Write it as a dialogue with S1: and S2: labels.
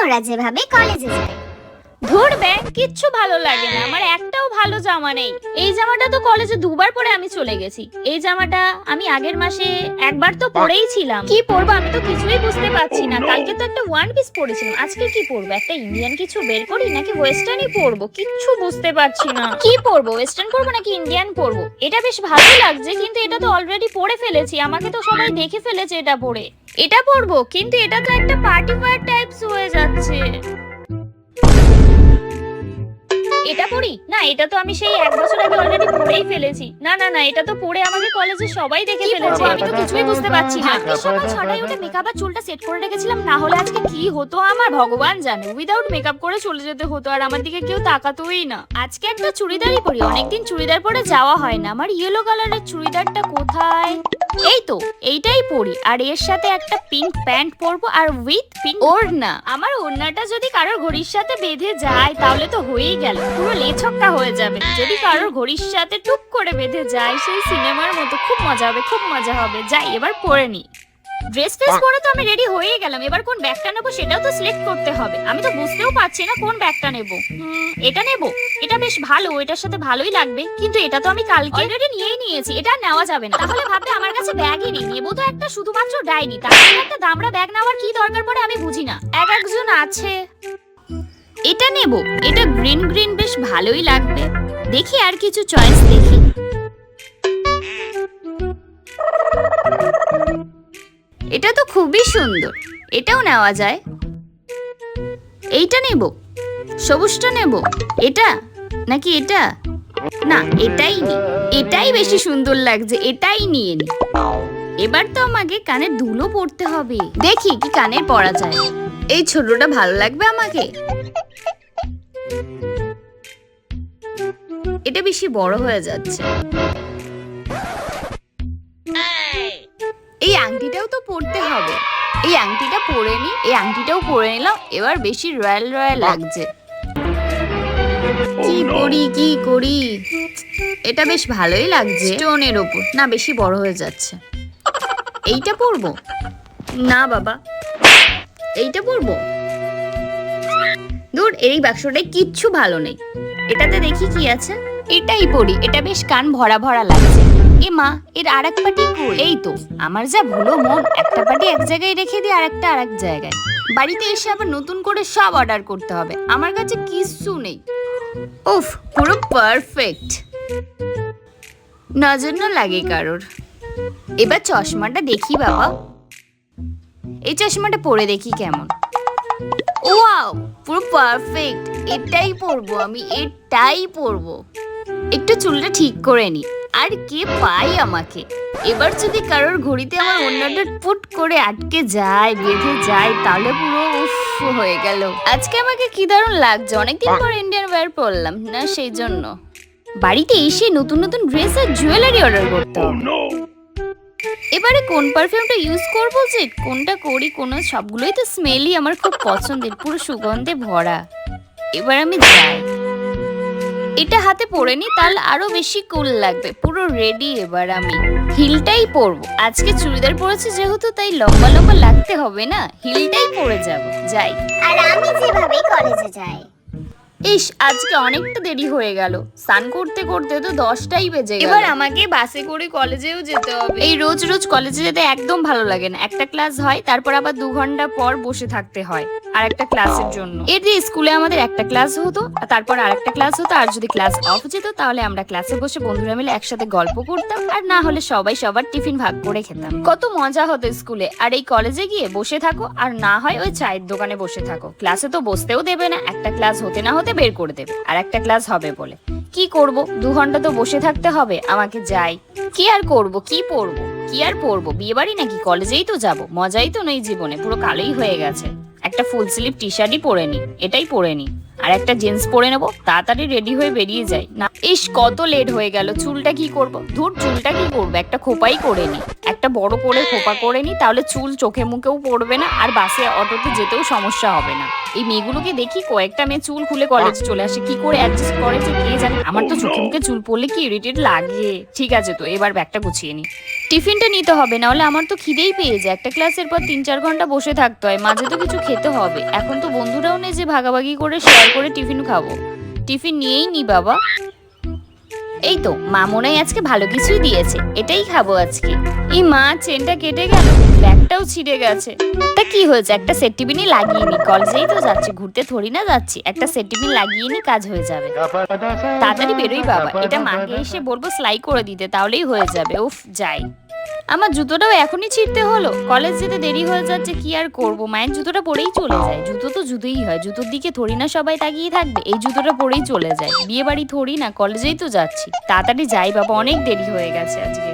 S1: ওরা যেভাবে কলেজে যায়।
S2: ধরবে কিচ্ছু ভালো লাগে না আমার, একটাও ভালো জামা নেই। এই জামাটা তো কলেজে দুবার পরে আমি চলে গেছি। এই জামাটা আমি আগের মাসে একবার তো পরেই ছিলাম। কি পরবো আমি তো কিছুই বুঝতে পারছি না। কালকে তো একটা ওয়ান পিস পরেছিলাম, আজকে কি পরবো? একটা ইন্ডিয়ান কিছু বের করি নাকি ওয়েস্টার্নই পরবো? কিচ্ছু বুঝতে পারছি না কি পরবো, ওয়েস্টার্ন পরবো নাকি ইন্ডিয়ান পরবো। এটা বেশ ভালো লাগছে কিন্তু এটা তো অলরেডি পরে ফেলেছি, আমাকে তো সবাই দেখে ফেলেছে এটা পরে। এটা পরবো কিন্তু এটা তো একটা পার্টি ওয়্যার টাইপস হয়ে যাচ্ছে। এটা পরি না, এটা তো আমি সেই এক বছর আগে অলরেডি পরেই ফেলেছি। না না না, এটা তো পরে আমাকে কলেজে সবাই দেখে ফেলেছে, আমি তো কিছুই বুঝতে পারছি না। সকাল 6টায় উঠে মেকআপ আর চুলটা সেট করে রেখেছিলাম, না হলে আজকে কি হতো আমার ভগবান জানে। উইদাউট মেকআপ করে চলে যেতে হতো আর আমার দিকে কেউ তাকাতোই না। আজকে একটা চুড়িদারই পরি, অনেকদিন চুড়িদার পরে যাওয়া হয় না। আমার ইয়েলো কালারের চুড়িদারটা কোথায়? এই তো এইটাই পরি, আর এর সাথে একটা পিঙ্ক প্যান্ট পরবো আর উইথ পিঙ্ক ওড়না। আমার ওড়নাটা যদি কারোর ঘড়ির সাথে বেঁধে যায় তাহলে তো হয়েই গেল, পুরো লেছক্কা হয়ে যাবে। যদি কারোর ঘড়ির সাথে টুক করে বেঁধে যায় সেই সিনেমার মতো, খুব মজা হবে, খুব মজা হবে। যাই এবার পরে নি। ড্রেস ফ্রেস পরে তো আমি রেডি হয়ে গেলাম, এবার কোন ব্যাগটা নেবো সেটাও তো সিলেক্ট করতে হবে। আমি তো বুঝতেও পারছি না কোন ব্যাগটা নেবো। এটা নেবো, এটা বেশ ভালো, এটার সাথে ভালোই লাগবে। কিন্তু এটা তো আমি কালকে অলরেডি নিয়েই নিয়েছি, এটা নেওয়া যাবে না। তাহলে ভাববে আমার কাছে ব্যাগই নেই, নেবো তো একটা শুধুমাত্র ডায়েরি, তাহলে একটা দামড়া ব্যাগ নেওয়ার কি দরকার পড়ে আমি বুঝি না। এক একজন আছে। এটা নেবো, এটা গ্রিন গ্রিন বেশ ভালোই লাগবে। দেখি আর কিছু চয়েস দেখি। এটা তো খুবই সুন্দর, এটাও নেওয়া যায়। এইটা নেব, সবুজটা নেব, এটা নাকি এটা? না এটাই নি, এটাই বেশি সুন্দর লাগছে, এটাই নিয়ে নি। এবার তো আমাকে কানের দুলও পরতে হবে, দেখি কি কানের পরা যায়। এই ছোটটা ভালো লাগবে আমাকে, এটা বেশি বড় হয়ে যাচ্ছে। এই আংটিটাও তো পরতে হবে, এই আংটিটা পরে নি, এই আংটিটাও পরে নিলাম। এবার বেশি রয়্যাল রয়্যাল লাগছে। কি পরি কি করি? এটা বেশ ভালোই লাগছে স্টোনের ওপর, না বেশি বড় হয়ে যাচ্ছে। এইটা পরবো না বাবা, এইটা পরবো। দূর, এই বাক্সটায় কিচ্ছু ভালো নেই, এটাতে দেখি কি আছে। এটাই পরি, এটা বেশ কান ভরা ভরা লাগছে। এ মা, এর আর এক পাটি কই? এই তো, আমার যা ভুলো মন, একটা পাটি এক জায়গায় রেখে দিই আর একটা আর এক জায়গায়। বাড়িতে এসে আবার নতুন করে সব অর্ডার করতে হবে, আমার কাছে কিচ্ছু নেই। উফ, পুরো পারফেক্ট, নজর না লাগে কারোর। এবার চশমাটা দেখি বাবা, এই চশমাটা পরে দেখি কেমন। ওয়াও, পুরো পারফেক্ট, এটাই পরবো আমি, এটাই পরবো। একটু চুলটা ঠিক করে নি, আর কে পাই আমাকে। এবার যদি কারোর ঘড়িতে আমার অন্যটা পুট করে আটকে যায়, বেঁধে যায়, তাহলে পুরো উফ হয়ে গেল। আজকে আমাকে কি দারুণ লাগছে, অনেকদিন পর ইন্ডিয়ান ওয়্যার পরলাম না, সেই জন্য। বাড়িতে এসে নতুন নতুন ড্রেস আর জুয়েলারি অর্ডার করতে হবে। এবারে কোন পারফিউমটা ইউজ করবো, যে কোনটা করি, সবগুলোই তো স্মেলই আমার খুব পছন্দের, পুরো সুগন্ধে ভরা। এবার আমি যাই, এটা হাতে পরে নি, তাহলে আরো বেশি কুল লাগবে। পুরো রেডি, এবার আমি হিলটাই পরবো। আজকে চুড়িদার পরেছি যেহেতু, তাই লম্বা লম্বা লাগতে হবে না, হিলটাই পরে যাব। যাই।
S1: আর আমি যেভাবে কলেজে যাই।
S2: ইস, আজকে অনেকটা দেরি হয়ে গেল, স্নান করতে করতে তো 10টাই বেজে গেল। এবার আমাকে বাসে করে কলেজেও যেতে হবে। এই রোজ রোজ কলেজে যেতে একদম ভালো লাগে না। একটা ক্লাস হয়, তারপর আবার 2 ঘন্টা পর বসে থাকতে হয় আর একটা ক্লাসের জন্য। এর দিয়ে স্কুলে আমাদের একটা ক্লাস হতো, তারপর আরেকটা ক্লাস হতো, আর যদি ক্লাস অফ যেত তাহলে আমরা ক্লাসে বসে বন্ধুরা মিলে একসাথে গল্প করতাম, আর না হলে সবাই সবার টিফিন ভাগ করে খেতাম। কত মজা হতো স্কুলে। আর এই কলেজে গিয়ে বসে থাকো, আর না হয় ওই চায়ের দোকানে বসে থাকো। ক্লাসে তো বসতেও দেবে না, একটা ক্লাস হতে না হতে বের করে দেবে, আর একটা ক্লাস হবে বলে। কি করব, 2 ঘন্টা তো বসে থাকতে হবে আমাকে। যাই, কি আর করব, কি পরবো, কি আর পরবো, বিয়ে বাড়ি নাকি, কলেজেই তো যাব, মজাই তো নেই জীবনে, পুরো কালোই হয়ে গেছে। একটা ফুল স্লিভ টি শার্টই পরে নি, এটাই পরে নি, আর একটা জিন্স পরে নেবো, তাড়াতাড়ি রেডি হয়ে বেরিয়ে যাই। না ইস, কত লেট হয়ে গেল। চুলটা কি করব, ধুর চুলটা কি করবো, একটা খোপাই করে নি, একটা বড় করে খোপা করে নি, তাহলে চুল চোখে মুখেও পড়বে না, আর বাসে অটোতে যেতেও সমস্যা হবে না। এই মেয়েগুলোকে দেখি কয়েকটা মেয়ে চুল খুলে কলেজে চলে আসে, কি করে অ্যাডজাস্ট করে যে কে জানে। আমার তো চোখে মুখে চুল পড়লে কি ইরিটেট লাগে। ঠিক আছে, তো এবার ব্যাগটা গুছিয়ে নি। টিফিনটা নিতে হবে, নাহলে আমার তো খিদেই পেয়ে যায়। একটা ক্লাসের পর 3-4 ঘন্টা বসে থাকতে হয়, মাঝে তো কিছু খেতে হবে। এখন তো বন্ধুরাও নেই যে ভাগাভাগি করে শেয়ার করে টিফিন খাবো। টিফিন নিয়েই নি বাবা। এই তো মা মনে হয় আজকে ভালো কিছুই দিয়েছে, এটাই খাবো আজকে। এই মা, চেনটা কেটে গেল, ব্যাগটাও ছিঁড়ে গেছে। তা কি হয়েছে, একটা সেট টিফিনই লাগিয়ে নি, কলেজেই তো যাচ্ছি, ঘুরতে থোড়ি না যাচ্ছি। একটা সেট টিফিন লাগিয়ে নি, কাজ হয়ে যাবে। তাড়াতাড়ি বেরোই বাবা, এটা মাকে এসে বলবো সেলাই করে দিতে, তাহলেই হয়ে যাবে। উফ, যাই। আমার জুতোটাও এখনই ছিঁড়তে হলো, কলেজ যেতে দেরি হয়ে যাচ্ছে, কি আর করব। মায়ের জুতোটা পরেই চলে যায়। জুতো তো জুতোই হয়, জুতোর দিকে থোড়ি না সবাই তাকিয়ে থাকবে, এই জুতোটা পরেই চলে যায়। বিয়ে বাড়ি থোড়ি না, কলেজেই তো যাচ্ছি। তাড়াতাড়ি যাই বাবা, অনেক দেরি হয়ে গেছে আজকে।